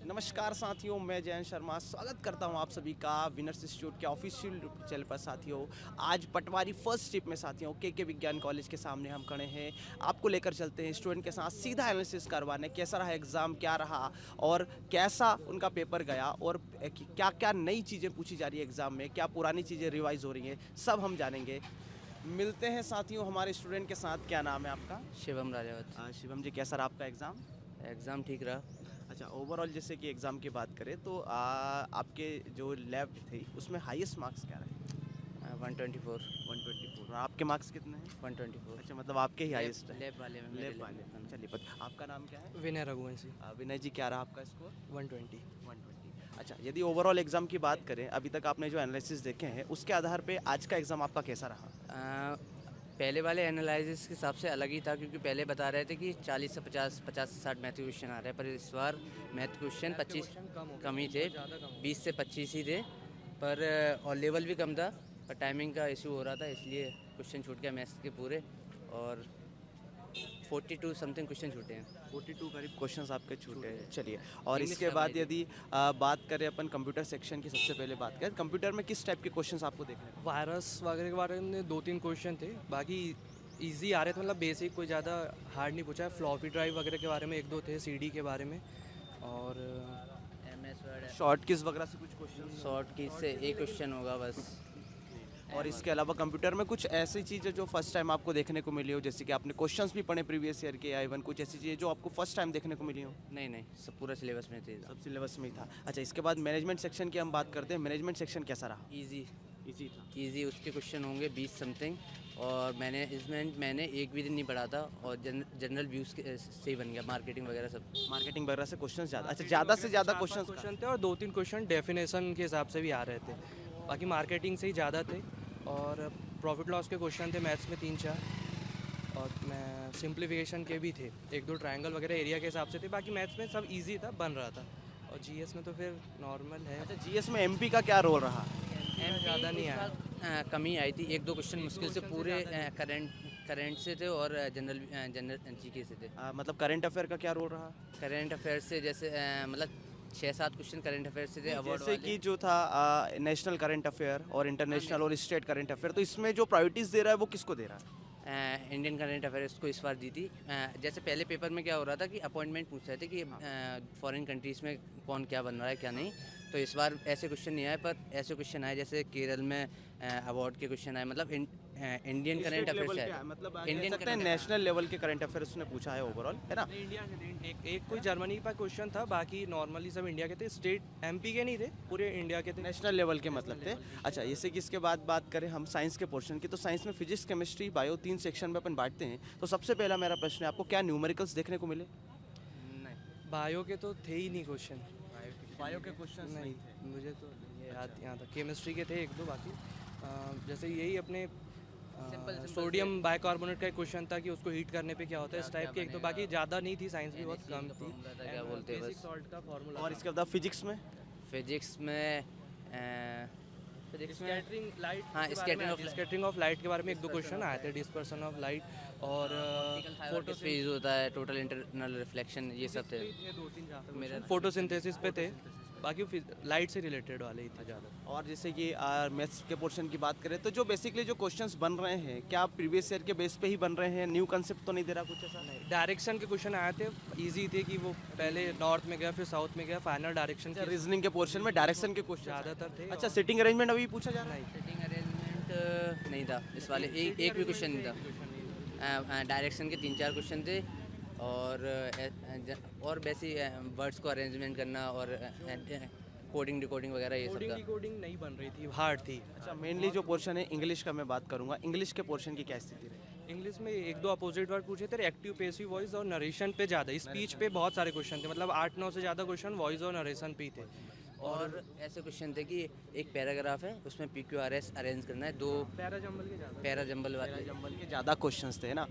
नमस्कार साथियों, मैं जयंत शर्मा स्वागत करता हूं आप सभी का विनर्स इंस्टीट्यूट के ऑफिशियल चैनल पर। साथियों, आज पटवारी फर्स्ट शिप में साथियों के विज्ञान कॉलेज के सामने हम खड़े हैं। आपको लेकर चलते हैं स्टूडेंट के साथ सीधा एनालिसिस करवाने, कैसा रहा एग्ज़ाम, क्या रहा और कैसा उनका पेपर गया, और क्या क्या नई चीज़ें पूछी जा रही है एग्ज़ाम में, क्या पुरानी चीज़ें रिवाइज हो रही हैं, सब हम जानेंगे। मिलते हैं साथियों हमारे स्टूडेंट के साथ। क्या नाम है आपका? शिवम राजावत। शिवम जी, कैसा रहा आपका एग्ज़ाम? एग्ज़ाम ठीक रहा। अच्छा, ओवरऑल जैसे कि एग्ज़ाम की बात करें तो आपके जो लैब थी उसमें हाईएस्ट मार्क्स क्या रहे? 124। 124। और आपके मार्क्स कितने हैं? 124। अच्छा, मतलब आपके ही हाईएस्ट है। लैब वाले में मेरे लैब वाले। में। चलिए, पता आपका नाम क्या है? विनय रघुवंशी। विनय जी, क्या रहा आपका स्कोर? 120। 120। अच्छा, यदि ओवरऑल एग्ज़ाम की बात करें, अभी तक आपने जो एनालिसिस देखे हैं उसके आधार पे आज का एग्ज़ाम आपका कैसा रहा? पहले वाले एनालिसिस के हिसाब से अलग ही था, क्योंकि पहले बता रहे थे कि 40 से 50, 50 से 60 मैथ क्वेश्चन आ रहे हैं, पर इस बार मैथ क्वेश्चन 25 कम ही थे, 20 से 25 ही थे। पर और लेवल भी कम था, पर टाइमिंग का इशू हो रहा था, इसलिए क्वेश्चन छूट गया मैथ्स के पूरे, और 42 समथिंग क्वेश्चन छूटे हैं। 42 करीब क्वेश्चंस आपके छूटे हैं। चलिए, और इंग्लिश इसके सब बाद आई थी। यदि बात करें अपन कंप्यूटर सेक्शन की, सबसे पहले बात करें कंप्यूटर में किस टाइप के क्वेश्चंस आपको देखने को? वायरस वगैरह के बारे में 2-3 क्वेश्चन थे, बाकी इजी आ रहे थे, मतलब बेसिक, कोई ज़्यादा हार्ड नहीं पूछा है। फ्लॉपी ड्राइव वगैरह के बारे में 1-2 थे, सीडी के बारे में, और MS वर्ड, शॉर्ट किस वगैरह से कुछ क्वेश्चन? शॉर्ट की से एक क्वेश्चन होगा बस। और इसके अलावा कंप्यूटर में कुछ ऐसी चीज़ें जो फर्स्ट टाइम आपको देखने को मिली हो, जैसे कि आपने क्वेश्चंस भी पढ़े प्रीवियस ईयर के, या इवन कुछ ऐसी चीज़ें जो आपको फर्स्ट टाइम देखने को मिली हो? नहीं नहीं, सब पूरा सिलेबस में थे। सब सिलेबस में ही था। अच्छा, इसके बाद मैनेजमेंट सेक्शन की हम बात करते हैं। मैनेजमेंट सेक्शन कैसा रहा? इजी इजी था। इजी उसके क्वेश्चन होंगे 20 समथिंग, और मैंने एक भी दिन नहीं पढ़ा था, और जनरल व्यूज़ से ही बन गया, मार्केटिंग वगैरह सब। मार्केटिंग वगैरह से क्वेश्चन ज़्यादा, अच्छा ज़्यादा से ज़्यादा क्वेश्चन क्वेश्चन थे, और 2-3 क्वेश्चन डेफिनेशन के हिसाब से भी आ रहे थे। बाकी मार्केटिंग से ही ज़्यादा थे, और प्रॉफिट लॉस के क्वेश्चन थे मैथ्स में 3-4, और मैं सिंप्लीफिकेशन के भी थे, 1-2 ट्रायंगल वगैरह एरिया के हिसाब से थे। बाकी मैथ्स में सब इजी था, बन रहा था, और जीएस में तो फिर नॉर्मल है। अच्छा, जीएस में एमपी का क्या रोल रहा? ज़्यादा नहीं आया। कमी आई थी, एक दो क्वेश्चन मुश्किल से पूरे करंट से थे, और जनरल जीके से थे। मतलब करंट अफेयर का क्या रोल रहा? करंट अफेयर से जैसे मतलब 6-7 क्वेश्चन करंट अफेयर से थे, अवार्ड जैसे वाले। कि जो था नेशनल करंट अफेयर और इंटरनेशनल और स्टेट करंट अफेयर, तो इसमें जो प्रायोरिटीज दे रहा है वो किसको दे रहा है? इंडियन करंट अफेयर्स को इस बार दी थी। जैसे पहले पेपर में क्या हो रहा था कि अपॉइंटमेंट पूछ रहे थे कि फॉरेन कंट्रीज़ में कौन क्या बन रहा है क्या नहीं, तो इस बार ऐसे क्वेश्चन नहीं आए, पर ऐसे क्वेश्चन आए जैसे केरल में अवार्ड के क्वेश्चन आए, मतलब इंडियन करंट अफेयर से आए। मतलब इंडियन सकते हैं नेशनल लेवल के करंट अफेयर्स उसने पूछा है ओवरऑल, है ना? इंडिया के थे, एक कोई जर्मनी का क्वेश्चन था, बाकी नॉर्मली सब इंडिया के थे। स्टेट एमपी के नहीं थे, पूरे इंडिया के थे। नेशनल लेवल के मतलब थे। अच्छा, जैसे कि इसके बाद बात करें हम साइंस के पोर्शन की, तो साइंस में फिजिक्स, केमिस्ट्री, बायो 3 सेक्शन में अपन बांटते हैं। तो सबसे पहला मेरा प्रश्न है, आपको क्या न्यूमेरिकल्स देखने को मिले? नहीं, बायो के तो थे ही नहीं क्वेश्चन। बायो के क्वेश्चन नहीं, मुझे तो ये याद यहाँ था। केमिस्ट्री के थे 1-2, बाकी जैसे यही अपने Simple सोडियम बाइकार्बोनेट का एक क्वेश्चन था कि उसको हीट करने पे क्या होता है, इस टाइप के 1-2, बाकी ज़्यादा नहीं थी। साइंस भी बहुत NaCl कम का थी। formula था, क्या बोलते हैं बेसिक बस। सॉल्ट का फार्मूला। और इसके बाद फिजिक्स में? फिजिक्स में स्कैटरिंग लाइट, हाँ, स्कैटरिंग ऑफ लाइट के बारे में 1-2 क्वेश्चन आए थे। डिस्पर्सन ऑफ लाइट, और फोटो पे यूज होता है, टोटल इंटरनल रिफ्लेक्शन, ये सब थे। मेरा फोटोसिंथेसिस पे थे, बाकी लाइट से रिलेटेड वाले ही थे ज़्यादा। और जैसे कि मैथ्स के पोर्शन की बात करें, तो जो बेसिकली जो क्वेश्चंस बन रहे हैं, क्या प्रीवियस ईयर के बेस पे ही बन रहे हैं? न्यू कंसेप्ट तो नहीं दे रहा कुछ ऐसा? नहीं। डायरेक्शन के क्वेश्चन आए थे, इजी थे कि वो पहले नॉर्थ में गया, फिर साउथ में गया, फाइनल डायरेक्शन के रीजनिंग के पोर्शन में डायरेक्शन के क्वेश्चन ज़्यादातर थे। अच्छा, सिटिंग अरेंजमेंट अभी पूछा जा रहा है? सेटिंग अरेंजमेंट नहीं था इस वाले, एक भी क्वेश्चन नहीं था। डायरेक्शन के 3-4 क्वेश्चन थे, और वैसे वर्ड्स को अरेंजमेंट करना, और कोडिंग डिकोडिंग वगैरह ये सब था। कोडिंग नहीं बन रही थी, हार्ड थी। अच्छा, मेनली जो पोर्शन है इंग्लिश का मैं बात करूंगा, इंग्लिश के पोर्शन की क्या स्थिति रही? इंग्लिश में 1-2 अपोजिट वर्ड पूछे थे, एक्टिव पैसिव वॉइस और नरेशन पे ज़्यादा। स्पीच पे बहुत सारे क्वेश्चन थे, मतलब 8-9 से ज़्यादा क्वेश्चन वॉइस और नरेशन पे ही थे। और ऐसे क्वेश्चन थे कि एक पैराग्राफ है, उसमें PQRS अरेंज करना है, 2 पैरा जंबल के ज़्यादा, पैरा जंबल वाले। जंबल के ज़्यादा क्वेश्चंस थे ना?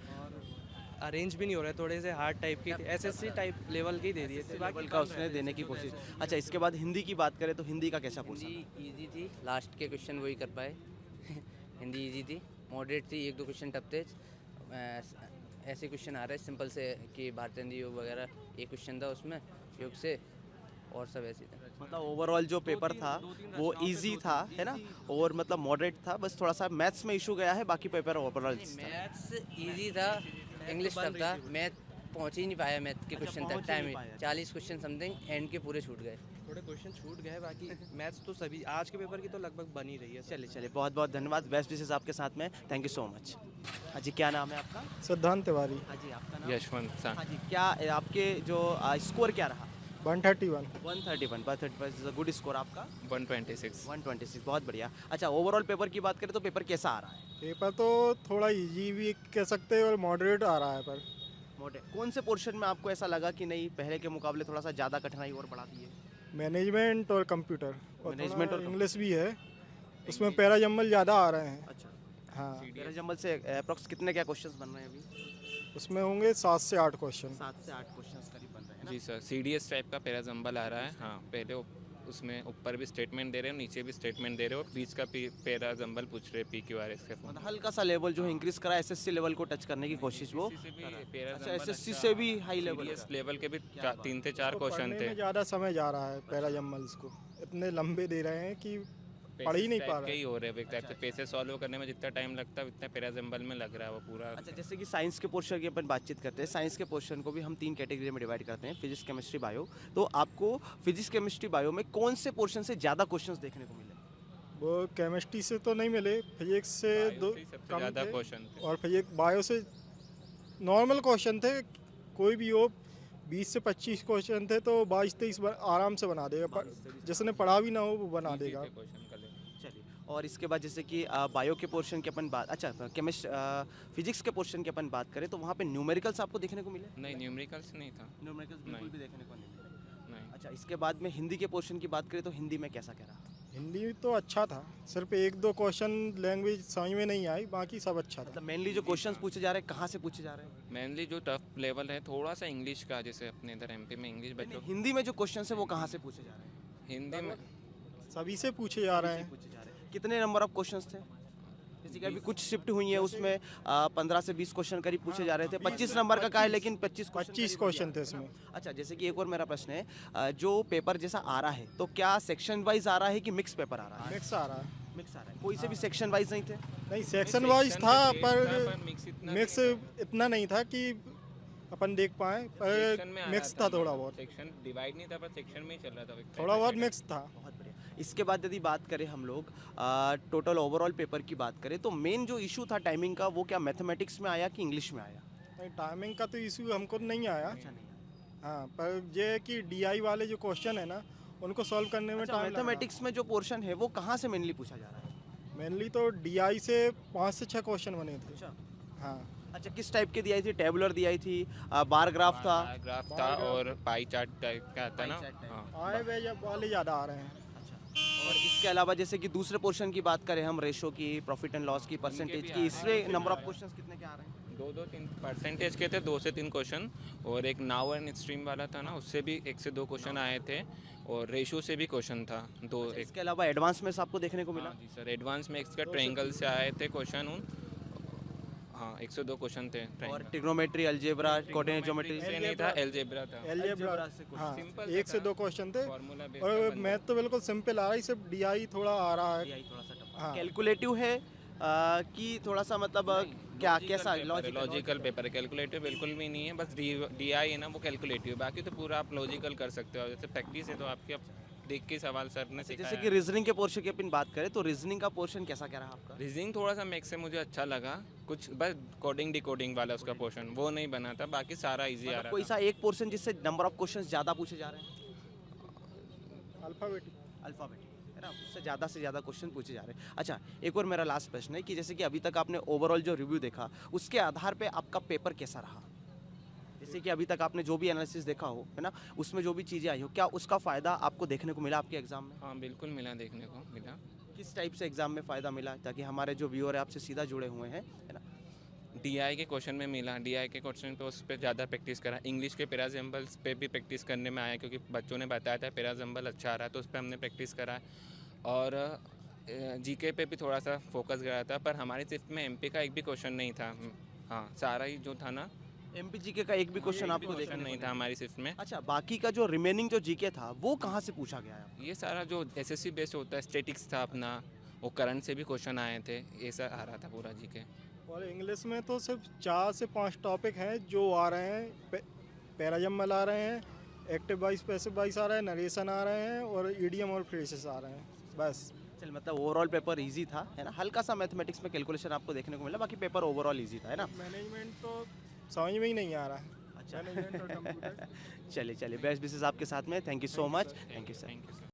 अरेंज भी नहीं हो रहे, थोड़े से हार्ड टाइप के थे, एसएससी टाइप लेवल के ही दे दिए थे। लेवल का उसने देने की कोशिश। अच्छा, इसके बाद हिंदी की बात करें तो हिंदी का कैसा पोर्शन? हिंदी ईजी थी, लास्ट के क्वेश्चन वही कर पाए। हिंदी ईजी थी, मॉडरेट थी, 1-2 क्वेश्चन टफ थे। ऐसे क्वेश्चन आ रहे हैं सिंपल से कि भारतीय योग वगैरह, एक क्वेश्चन था उसमें योग से, और सब ऐसे था। मतलब ओवरऑल जो पेपर था वो इजी था, है ना, और मतलब मॉडरेट था, बस थोड़ा सा मैथ्स में इशू गया है, बाकी पेपर ओवरऑल था। मैथ्स इजी था, इंग्लिश टफ था, मैथ पहुंच ही नहीं पाया मैथ के क्वेश्चन पहुंच तक। ही टाइम नहीं पाया। 40 क्वेश्चन समथिंग एंड के पूरे छूट गए। थोड़े क्वेश्चन छूट गए, बाकी मैथ्स तो सभी आज के पेपर की तो लगभग बन ही रही है। चलिए चलिए, बहुत बहुत धन्यवाद, बेस्ट विशेष आपके साथ में, थैंक यू सो मच। हाँ जी, क्या नाम है आपका? सिद्धांत तिवारी। हाँ जी, आपका नाम? यशवंत सा हाँ जी, क्या आपके जो स्कोर क्या रहा? 131। 131 इज अ गुड स्कोर आपका। 126 126, बहुत बढ़िया। अच्छा, ओवरऑल पेपर की बात करें तो पेपर कैसा आ रहा है? पेपर तो थोड़ा इजी भी कह सकते हैं और मॉडरेट आ रहा है, पर मोटे कौन से पोर्शन में आपको ऐसा लगा कि नहीं पहले के मुकाबले थोड़ा सा ज़्यादा कठिनाई और बढ़ा दी है? मैनेजमेंट और कंप्यूटर और मैनेजमेंट और इंग्लिश भी है, उसमें पैरा जम्बल ज़्यादा आ रहे हैं। अच्छा, हाँ, मेरा जंबल से अप्रोक्स कितने क्या क्वेश्चंस बन रहे हैं अभी? उसमें होंगे 7 से 8 क्वेश्चन। 7 से 8 क्वेश्चंस करीब बन रहे हैं ना? जी सर, CDS टाइप का पैरा जंबल आ रहा है। हाँ, पहले उसमें ऊपर भी स्टेटमेंट दे रहे हो, नीचे भी स्टेटमेंट दे रहे हो, बीच का पैरा जंबल पूछ रहे PQRS के फॉर्म। मतलब हल्का सा लेवल जो है इंक्रीज करा, एसएससी लेवल को टच करने की कोशिश वो से भी कर रहा है। पैरा अच्छा, जंबल एसएससी से भी हाई लेवल CDS का। लेवल के भी क्या बात 3 से 4 क्वेश्चन पढ़ने थे। में ज़्यादा समय जा रहा है पैरा जम्बल्स को, इतने लंबे दे रहे हैं कि पढ़ ही नहीं पा टाइप के रहे। ही हो रहे हैं एक टाइप से। पैसे सॉल्व करने में जितना टाइम लगता है उतना पैरा जंबल में लग रहा है वो पूरा। अच्छा, जैसे कि साइंस के पोर्शन की अपन बातचीत करते हैं, साइंस के पोर्शन को भी हम 3 कैटेगरी में डिवाइड करते हैं, फिजिक्स, केमिस्ट्री, बायो। तो आपको फिजिक्स, केमिस्ट्री, बायो में कौन से पोर्शन से ज़्यादा क्वेश्चंस देखने को मिले? वो केमिस्ट्री से तो नहीं मिले, फिजिक्स से बायो दो से ही सबसे कम ज़्यादा थे, क्वेश्चन थे। और फिजिक्स बायो से नॉर्मल क्वेश्चन थे, कोई भी हो 20 से 25 क्वेश्चन थे तो 22-23 आराम से बना देगा, पर जिसने पढ़ा भी ना हो वो बना Easy देगा। थे क्वेश्चन का लेवल। चलिए, और इसके बाद जैसे कि बायो के पोर्शन की अपन बात, अच्छा फिजिक्स के पोर्शन की अपन बात करें तो वहाँ पे न्यूमेरिकल्स आपको देखने को मिले? नहीं, न्यूमेरिकल्स नहीं था। न्यूमेरिकल्स बिल्कुल नहीं। भी देखने को नहीं मिले। नहीं, अच्छा, इसके बाद में हिंदी के पोर्शन की बात करें तो हिंदी में कैसा कह रहा? हिंदी तो अच्छा था, सिर्फ 1-2 क्वेश्चन लैंग्वेज समझ में नहीं आई, बाकी सब अच्छा था। मतलब मेनली जो क्वेश्चंस पूछे जा रहे हैं कहाँ से पूछे जा रहे हैं? मेनली जो टफ लेवल है थोड़ा सा इंग्लिश का, जैसे अपने इधर MP में इंग्लिश बच्चों हिंदी में जो क्वेश्चंस है वो कहाँ से पूछे जा रहे हैं? हिंदी में सभी से पूछे जा रहे हैं। पूछे जा रहे हैं। कितने नंबर ऑफ क्वेश्चंस थे? जैसे कि अभी कुछ शिफ्ट हुई है उसमें 15 से 20 क्वेश्चन करीब पूछे जा रहे थे। 25 नंबर का है लेकिन 25 क्वेश्चन थे इसमें। अच्छा, जैसे कि एक और मेरा प्रश्न है, जो पेपर जैसा आ रहा है तो क्या सेक्शन वाइज आ रहा है कि मिक्स पेपर आ रहा है? मिक्स आ रहा है। मिक्स आ रहा है, कोई से भी सेक्शन वाइज नहीं थे? नहीं, सेक्शन वाइज था, पर मिक्स मिक्स इतना नहीं था कि अपन देख पाए, पर मिक्स था थोड़ा बहुत, सेक्शन डिवाइड नहीं था पर सेक्शन में ही चल रहा था थोड़ा बहुत मिक्स था। बहुत बढ़िया। इसके बाद यदि बात करें हम लोग टोटल ओवरऑल पेपर की बात करें तो मेन जो इशू था टाइमिंग का वो क्या मैथमेटिक्स में आया कि इंग्लिश में आया? नहीं, टाइमिंग का तो इशू हमको नहीं आया। अच्छा, नहीं आया। हाँ, पर ये है कि DI वाले जो क्वेश्चन है ना, उनको सॉल्व करने में अच्छा, टाइम मैथमेटिक्स में जो पोर्शन है वो कहाँ से मेनली पूछा जा रहा है? मेनली तो DI से 5 से 6 क्वेश्चन बने थे। अच्छा हाँ, अच्छा, किस टाइप के दी आई थी? टेबुलर दी आई थी, बार ग्राफ था? ग्राफ था और पाई चार्ट टाइप का आता है ना। Pie chart type. हाँ, आए वे वाले ज़्यादा आ रहे हैं। अच्छा, और इसके अलावा जैसे कि दूसरे पोर्शन की बात करें हम, रेशो की, प्रॉफिट एंड लॉस की, परसेंटेज की, इसमें नंबर ऑफ क्वेश्चंस कितने के आ रहे हैं? 2-3 परसेंटेज के थे, 2 से 3 क्वेश्चन, और एक नाउ एंड स्ट्रीम वाला था ना, उससे भी 1 से 2 क्वेश्चन आए थे, और रेशो से भी क्वेश्चन था 2 एक। इसके अलावा एडवांस में से आपको देखने को मिला? हाँ जी सर, एडवांस में इसका ट्रायंगल से आए थे क्वेश्चन उन। हाँ, 1 से 2 क्वेश्चन थे। और ट्रिग्नोमेट्री, अलजेब्रा, कोऑर्डिनेट ज्योमेट्री से नहीं था, अलजेब्रा था। एलजेब्रा से कुछ हाँ, simple 1 से था। 2 क्वेश्चन थे, फॉर्मूला बेस्ड और मैथ तो बिल्कुल सिंपल आ रहा है, सिर्फ DI थोड़ा आ रहा है। थोड़ा सा टफ। हाँ। कैलकुलेटिव है कि थोड़ा सा मतलब क्या कैसा लॉजिकल पेपर है, कैलकुलेटिव बिल्कुल भी नहीं है, बस DI है ना वो कैलकुलेटिव, बाकी तो पूरा आप लॉजिकल कर सकते हो। जैसे प्रैक्टिस है तो आपकी अब देख के सवाल सर ने जैसे सिखाया। कि रीजनिंग के पोर्शन की अपन बात करें तो रीजनिंग का पोर्शन कैसा क्या रहा आपका? रीजनिंग थोड़ा सा मैक्स से मुझे अच्छा लगा, कुछ बस कोडिंग डिकोडिंग वाला उसका पोर्शन वो नहीं बना था, बाकी सारा इजी आ मतलब रहा कोई था। सा एक पोर्शन जिससे नंबर ऑफ क्वेश्चंस ज़्यादा पूछे जा रहे हैं? अल्फ़ाबेटिक। अल्फ़ाबेटिक है ना, उससे ज़्यादा क्वेश्चन पूछे जा रहे हैं। अच्छा, एक और मेरा लास्ट प्रश्न है कि जैसे कि अभी तक आपने ओवरऑल जो रिव्यू देखा उसके आधार पे आपका पेपर कैसा रहा? जैसे कि अभी तक आपने जो भी एनालिसिस देखा हो, है ना, उसमें जो भी चीज़ें आई हो, क्या उसका फ़ायदा आपको देखने को मिला आपके एग्ज़ाम में? हाँ बिल्कुल मिला, देखने को मिला। किस टाइप से एग्ज़ाम में फ़ायदा मिला, ताकि हमारे जो व्यूअर है आपसे सीधा जुड़े हुए हैं, है ना? DI के क्वेश्चन में मिला, DI के क्वेश्चन पे उस पर ज़्यादा प्रैक्टिस करा। इंग्लिश के पैराजम्बल्स पे भी प्रैक्टिस करने में आया, क्योंकि बच्चों ने बताया था पैराजम्बल अच्छा आ रहा है, तो उस पर हमने प्रैक्टिस करा। और GK पे भी थोड़ा सा फोकस करा था, पर हमारी शिफ्ट में MP का एक भी क्वेश्चन नहीं था। हाँ, सारा ही जो था ना एमपीजीके का एक भी क्वेश्चन आपको क्वेश्चन देखने नहीं को था हमारी शिफ्ट में। अच्छा, बाकी का जो रिमेनिंग जो जीके था वो कहाँ से पूछा गया है? ये सारा जो एसएससी बेस्ड होता है, स्टैटिक्स था अपना, वो करंट से भी क्वेश्चन आए थे, ऐसा आ रहा था पूरा जीके। और इंग्लिश में तो सिर्फ 4 से 5 टॉपिक हैं जो आ रहे हैं। पैराजम्बल आ रहे हैं, एक्टिव वॉइस पैसिव वॉइस आ रहा है, नरेशन आ रहे हैं और ईडियम और फ्रेजेस आ रहे हैं, बस। चल, मतलब ओवरऑल पेपर इजी था, है ना? हल्का सा मैथमेटिक्स में कैलकुलेशन आपको देखने को मिला, बाकी पेपर ओवरऑल इजी था, है ना? मैनेजमेंट तो समझ में ही नहीं आ रहा है। अच्छा। मैनेजमेंट और कंप्यूटर चलिए चलिए, बेस्ट विशेस आपके साथ में। Thank you so much. Thank you sir. Thank you sir.